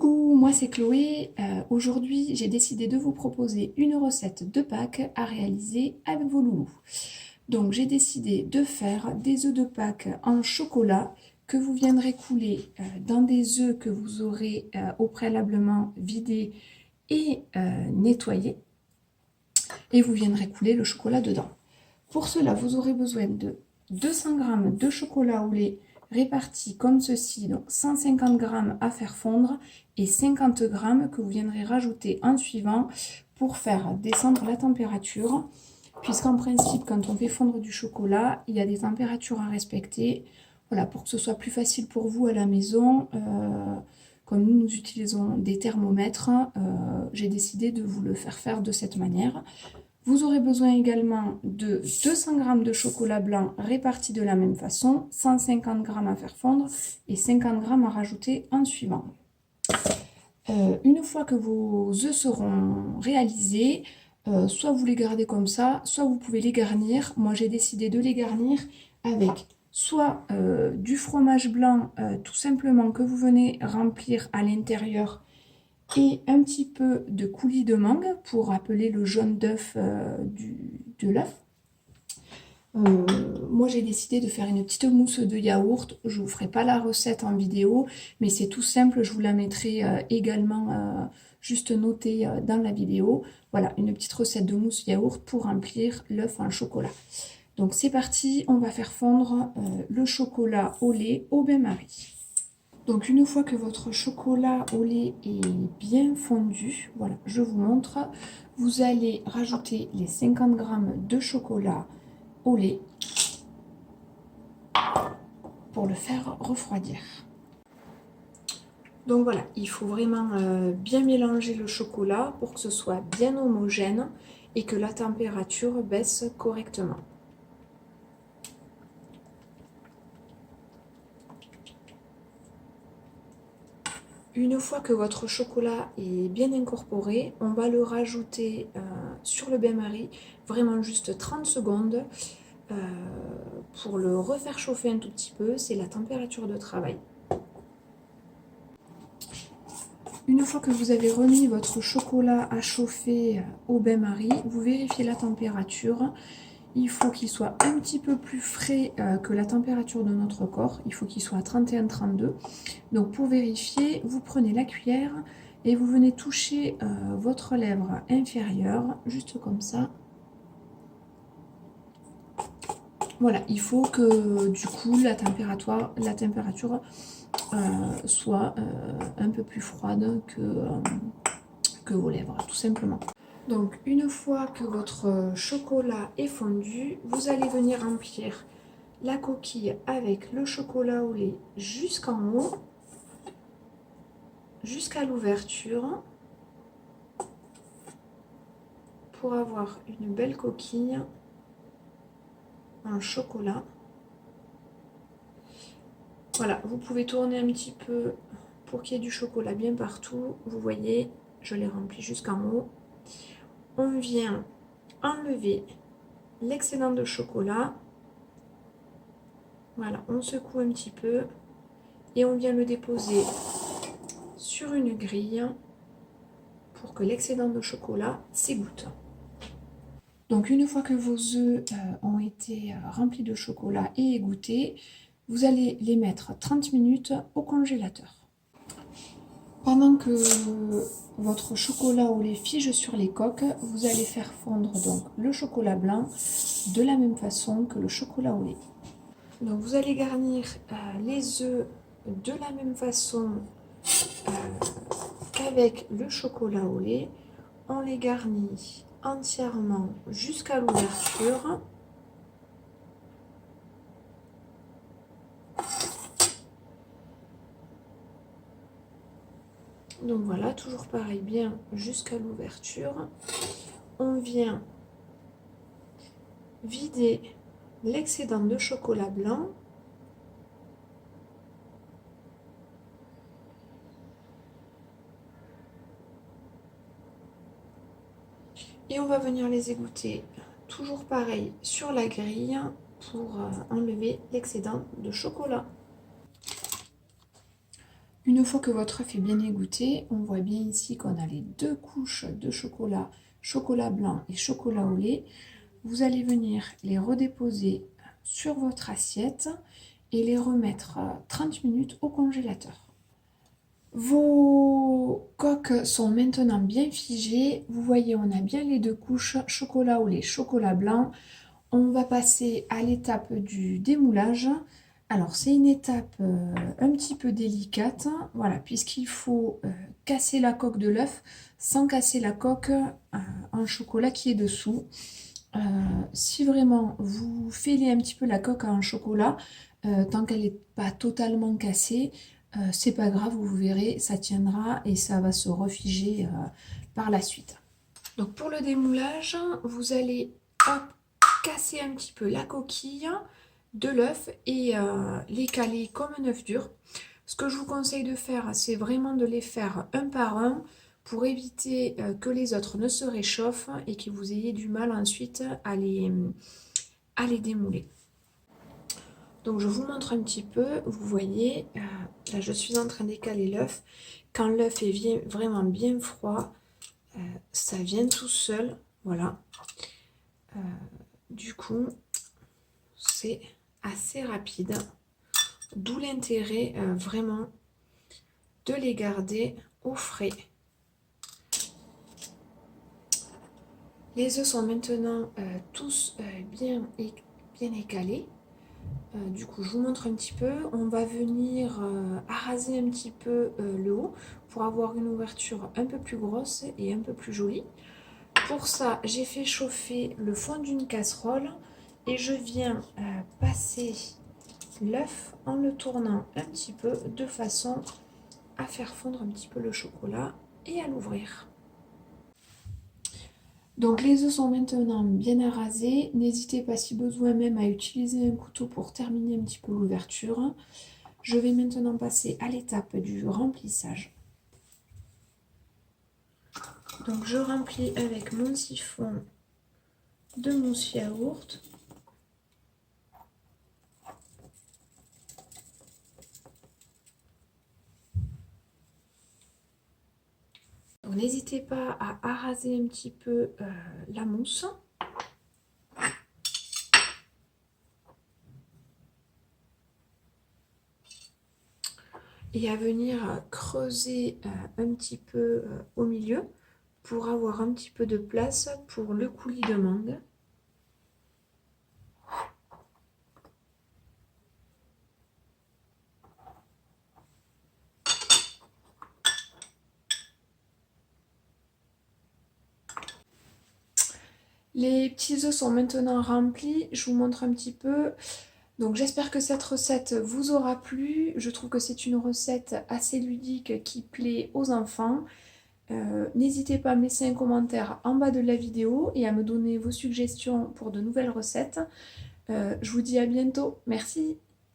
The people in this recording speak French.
Coucou, moi c'est Chloé. Aujourd'hui, j'ai décidé de vous proposer une recette de Pâques à réaliser avec vos loulous. Donc, j'ai décidé de faire des œufs de Pâques en chocolat que vous viendrez couler dans des œufs que vous aurez au préalablement vidés et nettoyés. Et vous viendrez couler le chocolat dedans. Pour cela, vous aurez besoin de 200 g de chocolat au lait répartis comme ceci, donc 150 g à faire fondre et 50 g que vous viendrez rajouter en suivant pour faire descendre la température, puisqu'en principe, quand on fait fondre du chocolat, il y a des températures à respecter. Voilà, pour que ce soit plus facile pour vous à la maison, comme nous utilisons des thermomètres, j'ai décidé de vous le faire de cette manière. Vous aurez besoin également de 200 g de chocolat blanc répartis de la même façon, 150 g à faire fondre et 50 g à rajouter en suivant. Une fois que vos œufs seront réalisés, soit vous les gardez comme ça, soit vous pouvez les garnir. Moi j'ai décidé de les garnir avec soit du fromage blanc tout simplement que vous venez remplir à l'intérieur et un petit peu de coulis de mangue pour rappeler le jaune d'œuf de l'œuf. Moi j'ai décidé de faire une petite mousse de yaourt. Je ne vous ferai pas la recette en vidéo, mais c'est tout simple, je vous la mettrai également juste notée dans la vidéo. Voilà, une petite recette de mousse yaourt pour remplir l'œuf en chocolat. Donc c'est parti, on va faire fondre le chocolat au lait au bain-marie. Donc une fois que votre chocolat au lait est bien fondu, voilà, je vous montre, vous allez rajouter les 50 g de chocolat au lait pour le faire refroidir. Donc voilà, il faut vraiment bien mélanger le chocolat pour que ce soit bien homogène et que la température baisse correctement. Une fois que votre chocolat est bien incorporé, on va le rajouter sur le bain-marie, vraiment juste 30 secondes pour le refaire chauffer un tout petit peu, c'est la température de travail. Une fois que vous avez remis votre chocolat à chauffer au bain-marie, vous vérifiez la température. Il faut qu'il soit un petit peu plus frais que la température de notre corps. Il faut qu'il soit à 31-32. Donc pour vérifier, vous prenez la cuillère et vous venez toucher votre lèvre inférieure, juste comme ça. Voilà, il faut que du coup la température soit un peu plus froide que vos lèvres, tout simplement. Donc une fois que votre chocolat est fondu, vous allez venir remplir la coquille avec le chocolat au lait jusqu'en haut, jusqu'à l'ouverture, pour avoir une belle coquille en chocolat. Voilà, vous pouvez tourner un petit peu pour qu'il y ait du chocolat bien partout. Vous voyez, je l'ai rempli jusqu'en haut. On vient enlever l'excédent de chocolat. Voilà, on secoue un petit peu et on vient le déposer sur une grille pour que l'excédent de chocolat s'égoutte. Donc une fois que vos œufs ont été remplis de chocolat et égouttés, vous allez les mettre 30 minutes au congélateur. Pendant que votre chocolat au lait fige sur les coques, vous allez faire fondre donc le chocolat blanc de la même façon que le chocolat au lait. Donc vous allez garnir les œufs de la même façon qu'avec le chocolat au lait. On les garnit entièrement jusqu'à l'ouverture. Donc voilà, toujours pareil, bien jusqu'à l'ouverture. On vient vider l'excédent de chocolat blanc. Et on va venir les égoutter, toujours pareil, sur la grille pour enlever l'excédent de chocolat. Une fois que votre œuf est bien égoutté, on voit bien ici qu'on a les deux couches de chocolat, chocolat blanc et chocolat au lait. Vous allez venir les redéposer sur votre assiette et les remettre 30 minutes au congélateur. Vos coques sont maintenant bien figées. Vous voyez, on a bien les deux couches, chocolat au lait, chocolat blanc. On va passer à l'étape du démoulage. Alors, c'est une étape un petit peu délicate, voilà, puisqu'il faut casser la coque de l'œuf sans casser la coque en chocolat qui est dessous. Si vraiment vous fêlez un petit peu la coque en chocolat, tant qu'elle n'est pas totalement cassée, c'est pas grave, vous verrez, ça tiendra et ça va se refiger par la suite. Donc pour le démoulage, vous allez hop, casser un petit peu la coquille de l'œuf et les caler comme un œuf dur. Ce que je vous conseille de faire, c'est vraiment de les faire un par un pour éviter que les autres ne se réchauffent et que vous ayez du mal ensuite à les démouler. Donc je vous montre un petit peu, vous voyez, là je suis en train d'écaler l'œuf. Quand l'œuf est vraiment bien froid, ça vient tout seul, voilà. Du coup, c'est assez rapide, d'où l'intérêt vraiment de les garder au frais. Les œufs sont maintenant tous bien écalés. Du coup, je vous montre un petit peu. On va venir araser un petit peu le haut pour avoir une ouverture un peu plus grosse et un peu plus jolie. Pour ça, j'ai fait chauffer le fond d'une casserole et je viens passer l'œuf en le tournant un petit peu de façon à faire fondre un petit peu le chocolat et à l'ouvrir. Donc les œufs sont maintenant bien arasés. N'hésitez pas si besoin même à utiliser un couteau pour terminer un petit peu l'ouverture. Je vais maintenant passer à l'étape du remplissage. Donc je remplis avec mon siphon de mousse yaourt. Donc n'hésitez pas à araser un petit peu la mousse. Et à venir creuser un petit peu au milieu pour avoir un petit peu de place pour le coulis de mangue. Les petits œufs sont maintenant remplis, je vous montre un petit peu. Donc j'espère que cette recette vous aura plu. Je trouve que c'est une recette assez ludique qui plaît aux enfants. N'hésitez pas à me laisser un commentaire en bas de la vidéo et à me donner vos suggestions pour de nouvelles recettes. Je vous dis à bientôt. Merci.